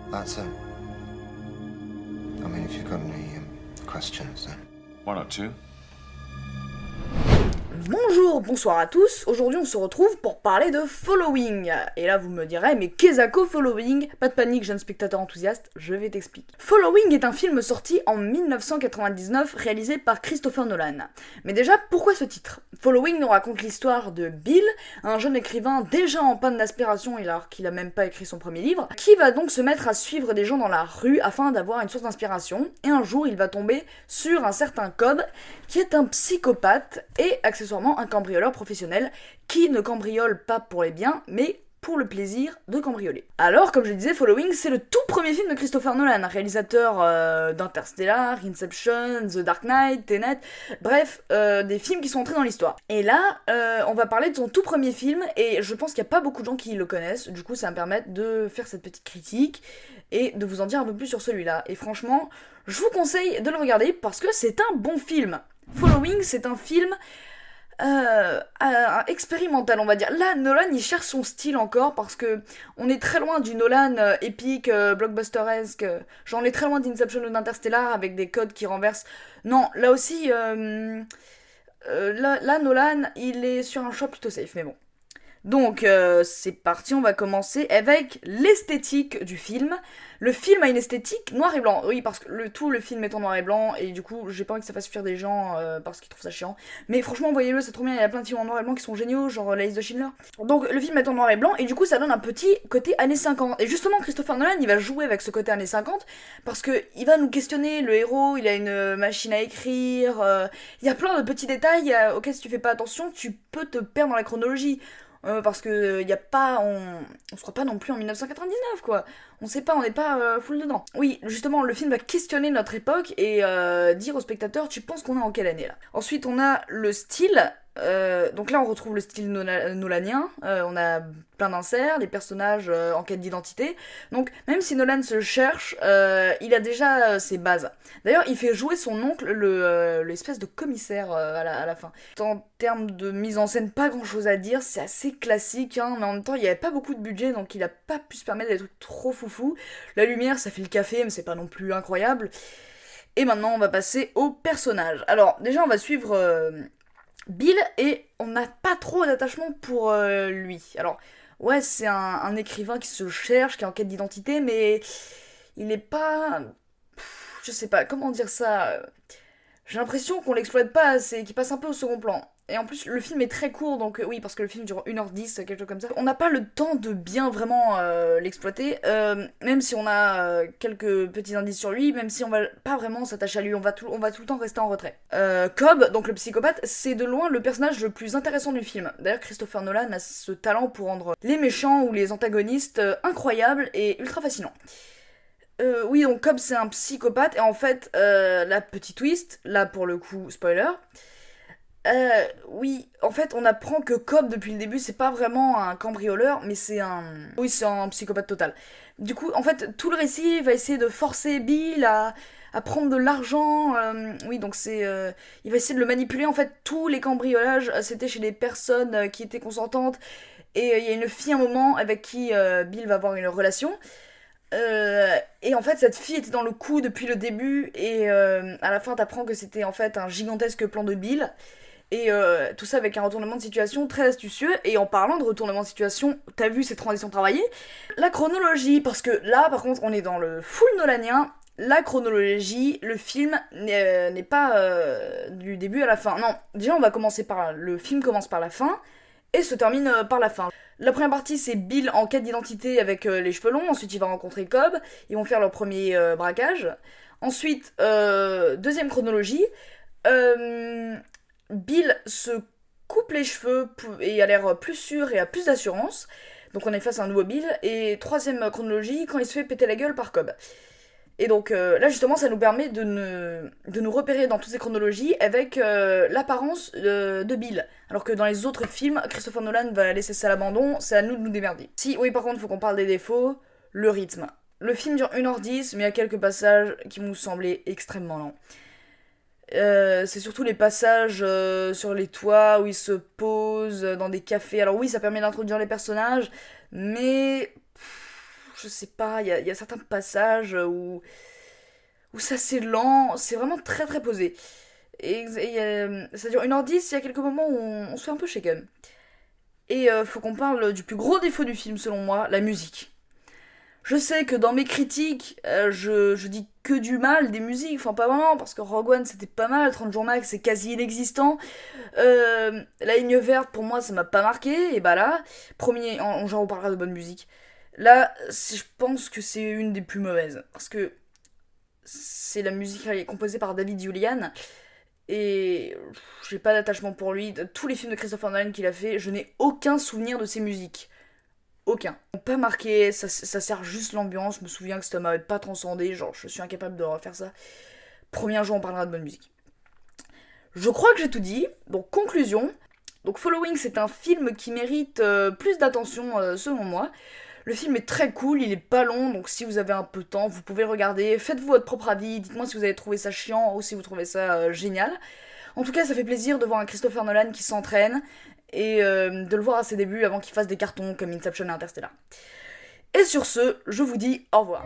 That's it. I mean, if you've got any questions, then. One or two. Bonjour, bonsoir à tous, aujourd'hui on se retrouve pour parler de Following. Et là vous me direz, mais qu'est-ce que Following? Pas de panique, jeune spectateur enthousiaste, je vais t'expliquer. Following est un film sorti en 1999, réalisé par Christopher Nolan. Mais déjà, pourquoi ce titre? Following nous raconte l'histoire de Bill, un jeune écrivain déjà en panne d'aspiration alors qu'il a même pas écrit son premier livre, qui va donc se mettre à suivre des gens dans la rue afin d'avoir une source d'inspiration, et un jour il va tomber sur un certain Cobb, qui est un psychopathe et accessoirement un cambrioleur professionnel qui ne cambriole pas pour les biens, mais pour le plaisir de cambrioler. Alors, comme je le disais, Following, c'est le tout premier film de Christopher Nolan, réalisateur d'Interstellar, Inception, The Dark Knight, Tenet, bref, des films qui sont entrés dans l'histoire. Et là, on va parler de son tout premier film, et je pense qu'il n'y a pas beaucoup de gens qui le connaissent, du coup ça va me permettre de faire cette petite critique, et de vous en dire un peu plus sur celui-là. Et franchement, je vous conseille de le regarder, parce que c'est un bon film. Following, c'est un film expérimental, on va dire. Là, Nolan, il cherche son style encore, parce que on est très loin du Nolan épique, blockbusteresque, genre on est très loin d'Inception ou d'Interstellar, avec des codes qui renversent. Non, là aussi, là, Nolan, il est sur un choix plutôt safe, mais bon. Donc, c'est parti, on va commencer avec l'esthétique du film. Le film a une esthétique noir et blanc. Oui, parce que tout le film est en noir et blanc, et du coup, j'ai pas envie que ça fasse fuir des gens parce qu'ils trouvent ça chiant. Mais franchement, voyez-le, c'est trop bien, il y a plein de films en noir et blanc qui sont géniaux, genre La liste de Schindler. Donc, le film est en noir et blanc, et du coup, ça donne un petit côté années 50. Et justement, Christopher Nolan, il va jouer avec ce côté années 50, parce que il va nous questionner, le héros, il a une machine à écrire, il y a plein de petits détails auxquels si tu fais pas attention, tu peux te perdre dans la chronologie. Parce que y a pas, on se croit pas non plus en 1999 quoi. On sait pas, on n'est pas full dedans. Oui, justement, le film va questionner notre époque et dire au spectateur, tu penses qu'on est en quelle année là? Ensuite, on a le style. Donc là, on retrouve le style nolanien. On a plein d'inserts, des personnages en quête d'identité. Donc, même si Nolan se cherche, il a déjà ses bases. D'ailleurs, il fait jouer son oncle, l'espèce de commissaire à la fin. En termes de mise en scène, pas grand chose à dire. C'est assez classique, hein, mais en même temps, il n'y avait pas beaucoup de budget, donc il a pas pu se permettre des trucs trop foufou. La lumière, ça fait le café, mais c'est pas non plus incroyable. Et maintenant, on va passer au personnage. Alors, déjà, on va suivre Bill, et on n'a pas trop d'attachement pour lui. Alors, ouais, c'est un écrivain qui se cherche, qui est en quête d'identité, mais il est pas... Je sais pas, comment dire ça. J'ai l'impression qu'on l'exploite pas assez, qu'il passe un peu au second plan. Et en plus, le film est très court, donc oui, parce que le film dure 1h10, quelque chose comme ça. On n'a pas le temps de bien vraiment l'exploiter, même si on a quelques petits indices sur lui, même si on va pas vraiment s'attacher à lui, on va tout le temps rester en retrait. Cobb, donc le psychopathe, c'est de loin le personnage le plus intéressant du film. D'ailleurs, Christopher Nolan a ce talent pour rendre les méchants ou les antagonistes incroyables et ultra fascinants. Oui, donc Cobb c'est un psychopathe, et en fait, la petite twist, là pour le coup, spoiler, oui, en fait, on apprend que Cobb, depuis le début, c'est pas vraiment un cambrioleur, mais c'est un... Oui, c'est un psychopathe total. Du coup, en fait, tout le récit va essayer de forcer Bill à prendre de l'argent. Oui, donc c'est... il va essayer de le manipuler. En fait, tous les cambriolages, c'était chez des personnes qui étaient consentantes. Et il y a une fille, à un moment, avec qui Bill va avoir une relation. Et en fait, cette fille était dans le coup depuis le début, et à la fin, t'apprends que c'était en fait un gigantesque plan de Bill. Et tout ça avec un retournement de situation très astucieux. Et en parlant de retournement de situation, t'as vu ces transitions travaillées? La chronologie, parce que là, par contre, on est dans le full nolanien. La chronologie, le film n'est pas du début à la fin. Non, déjà, on va commencer par... Le film commence par la fin, et se termine par la fin. La première partie, c'est Bill en quête d'identité avec les cheveux longs. Ensuite, il va rencontrer Cobb. Ils vont faire leur premier braquage. Ensuite, deuxième chronologie. Bill se coupe les cheveux et a l'air plus sûr et a plus d'assurance. Donc on est face à un nouveau Bill. Et troisième chronologie, quand il se fait péter la gueule par Cobb. Et donc là justement ça nous permet de nous repérer dans toutes ces chronologies avec l'apparence de Bill. Alors que dans les autres films, Christopher Nolan va laisser ça à l'abandon, c'est à nous de nous démerder. Si, oui par contre, il faut qu'on parle des défauts, le rythme. Le film dure 1h10, mais il y a quelques passages qui m'ont semblé extrêmement lents. C'est surtout les passages sur les toits où ils se posent dans des cafés. Alors oui, ça permet d'introduire les personnages, mais je sais pas, il y a certains passages où ça c'est lent, c'est vraiment très très posé. Ça dure 1h10, il y a quelques moments où on se fait un peu shaken. Et faut qu'on parle du plus gros défaut du film selon moi, la musique. Je sais que dans mes critiques, je dis que du mal des musiques, enfin pas vraiment, parce que Rogue One c'était pas mal, 30 jours max c'est quasi inexistant. La ligne verte pour moi ça m'a pas marqué, et bah là, premier, j'en reparlera de bonne musique. Là, je pense que c'est une des plus mauvaises, parce que c'est la musique composée par David Julian, et j'ai pas d'attachement pour lui. Tous les films de Christopher Nolan qu'il a fait, je n'ai aucun souvenir de ses musiques. Aucun. Pas marqué, ça sert juste l'ambiance. Je me souviens que ça m'avait pas transcendé, genre je suis incapable de refaire ça. Premier jour, on parlera de bonne musique. Je crois que j'ai tout dit. Donc, conclusion. Donc, Following, c'est un film qui mérite plus d'attention selon moi. Le film est très cool, il est pas long, donc si vous avez un peu de temps, vous pouvez le regarder. Faites-vous votre propre avis, dites-moi si vous avez trouvé ça chiant ou si vous trouvez ça génial. En tout cas, ça fait plaisir de voir un Christopher Nolan qui s'entraîne et de le voir à ses débuts avant qu'il fasse des cartons comme Inception et Interstellar. Et sur ce, je vous dis au revoir.